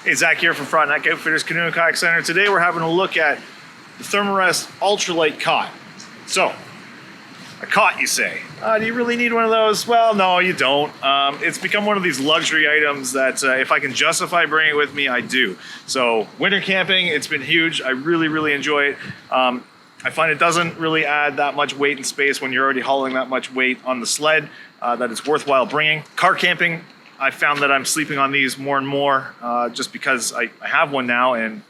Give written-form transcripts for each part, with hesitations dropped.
Hey, Zach here from Frontenac Outfitters Canoe and Kayak Center. Today we're having a look at the Thermarest Ultralite Cot. So, a cot, you say? Do you really need one of those? Well, no, you don't. It's become one of these luxury items that if I can justify bringing it with me, I do. So, winter camping, it's been huge. I really enjoy it. I find it doesn't really add that much weight and space when you're already hauling that much weight on the sled that it's worthwhile bringing. Car camping, I found that I'm sleeping on these more and more just because I have one now and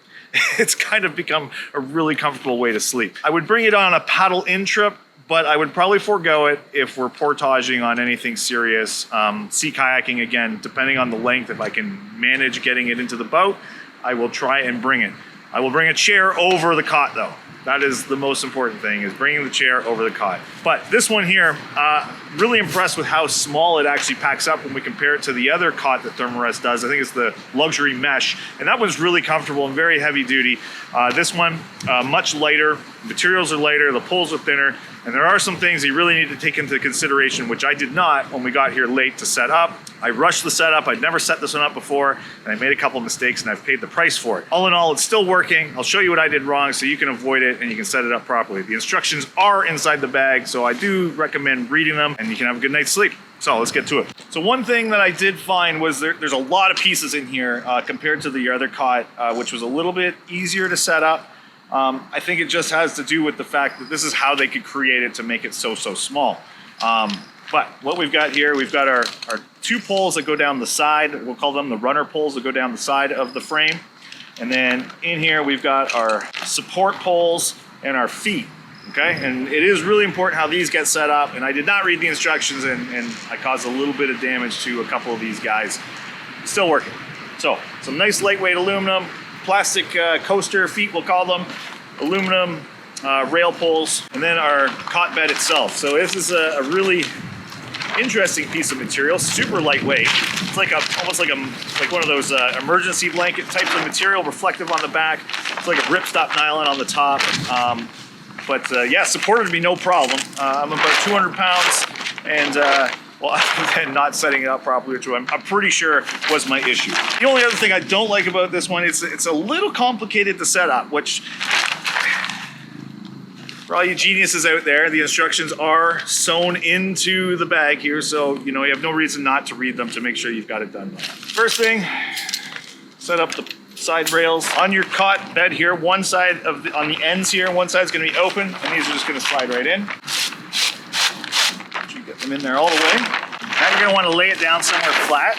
it's kind of become a really comfortable way to sleep. I would bring it on a paddle-in trip, but I would probably forego it if we're portaging on anything serious. Sea kayaking, again, depending on the length, if I can manage getting it into the boat, I will try and bring it. I will bring a chair over the cot though. That is the most important thing, is bringing the chair over the cot. But this one here, really impressed with how small it actually packs up when we compare it to the other cot that Thermarest does. I think it's the luxury mesh, and that one's really comfortable and very heavy duty. This one, much lighter, materials are lighter, the poles are thinner, and there are some things you really need to take into consideration, which I did not when we got here late to set up. I rushed the setup. I'd never set this one up before, and I made a couple mistakes, and I've paid the price for it. All in all, it's still working. I'll show you what I did wrong so you can avoid it and you can set it up properly. The instructions are inside the bag, so I do recommend reading them, and you can have a good night's sleep. So let's get to it. So one thing that I did find was there's a lot of pieces in here compared to the other cot, which was a little bit easier to set up. I think it just has to do with the fact that this is how they could create it to make it so small. But what we've got here, we've got our two poles that go down the side. We'll call them the runner poles that go down the side of the frame. And then in here, we've got our support poles and our feet. Okay, and it is really important how these get set up. And I did not read the instructions, and I caused a little bit of damage to a couple of these guys. Still working. So some nice lightweight aluminum, plastic coaster feet, we'll call them, aluminum rail poles, and then our cot bed itself. So this is a really interesting piece of material, super lightweight. It's like almost like one of those emergency blanket types of material, reflective on the back. It's like a ripstop nylon on the top. Yeah, supported to be no problem. I'm about 200 pounds, and well, other than not setting it up properly, which I'm pretty sure was my issue. The only other thing I don't like about this one is it's a little complicated to set up, which, for all you geniuses out there, the instructions are sewn into the bag here, so you have no reason not to read them to make sure you've got it done. First thing, set up the side rails on your cot bed here. One side on the ends here, one side's going to be open, and these are just going to slide right in. Get them in there all the way. Now you're going to want to lay it down somewhere flat.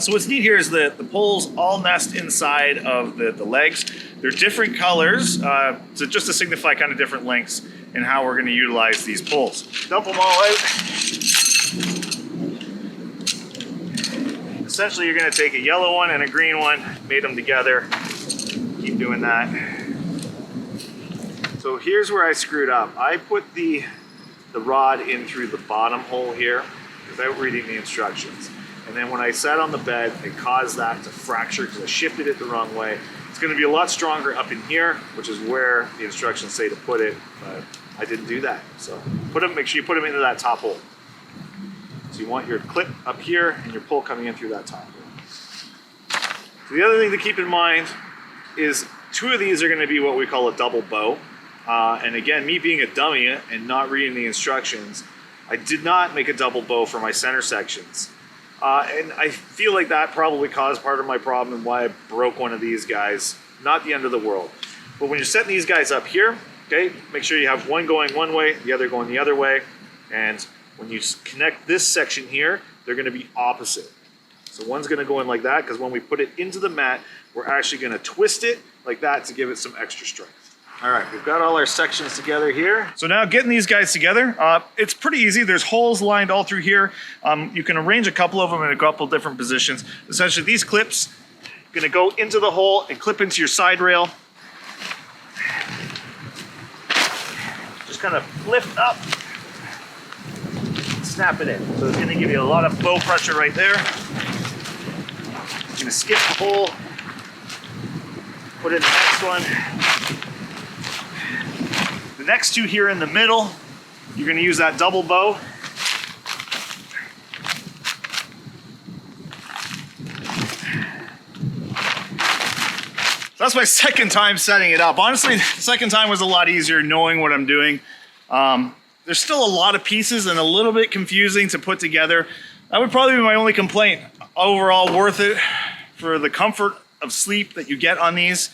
So what's neat here is the poles all nest inside of the legs. They're different colors, so just to signify kind of different lengths in how we're going to utilize these poles. Dump them all out. Essentially, you're going to take a yellow one and a green one, made them together. Keep doing that. So here's where I screwed up. I put the rod in through the bottom hole here without reading the instructions. And then when I sat on the bed, it caused that to fracture because I shifted it the wrong way. It's going to be a lot stronger up in here, which is where the instructions say to put it, but I didn't do that. So make sure you put them into that top hole. So you want your clip up here and your pull coming in through that top hole. So the other thing to keep in mind is two of these are going to be what we call a double bow. And again, me being a dummy and not reading the instructions, I did not make a double bow for my center sections. And I feel like that probably caused part of my problem and why I broke one of these guys. Not the end of the world. But when you're setting these guys up here, okay, make sure you have one going one way, the other going the other way. And when you connect this section here, they're going to be opposite. So one's going to go in like that, because when we put it into the mat, we're actually going to twist it like that to give it some extra strength. All right, we've got all our sections together here. So now getting these guys together, it's pretty easy. There's holes lined all through here. You can arrange a couple of them in a couple different positions. Essentially, these clips are gonna go into the hole and clip into your side rail. Just kind of lift up, snap it in. So it's gonna give you a lot of bow pressure right there. You're gonna skip the hole, put in the next one. The next two here in the middle, you're going to use that double bow. So that's my second time setting it up. Honestly, the second time was a lot easier knowing what I'm doing. There's still a lot of pieces and a little bit confusing to put together. That would probably be my only complaint. Overall, worth it for the comfort of sleep that you get on these.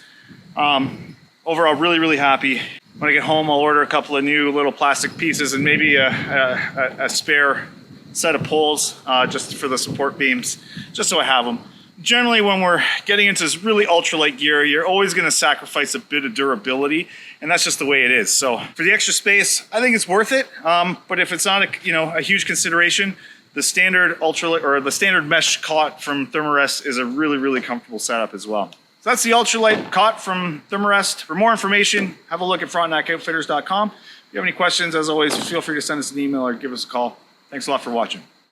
Overall, really, really happy. When I get home, I'll order a couple of new little plastic pieces and maybe a spare set of poles just for the support beams, just so I have them. Generally, when we're getting into this really ultralight gear, you're always going to sacrifice a bit of durability, and that's just the way it is. So for the extra space, I think it's worth it. But if it's not a huge consideration, the standard ultralight or the standard mesh cot from Thermarest is a really, really comfortable setup as well. So that's the ultralight cot from Thermarest. For more information, have a look at frontenacoutfitters.com. If you have any questions, as always, feel free to send us an email or give us a call. Thanks a lot for watching.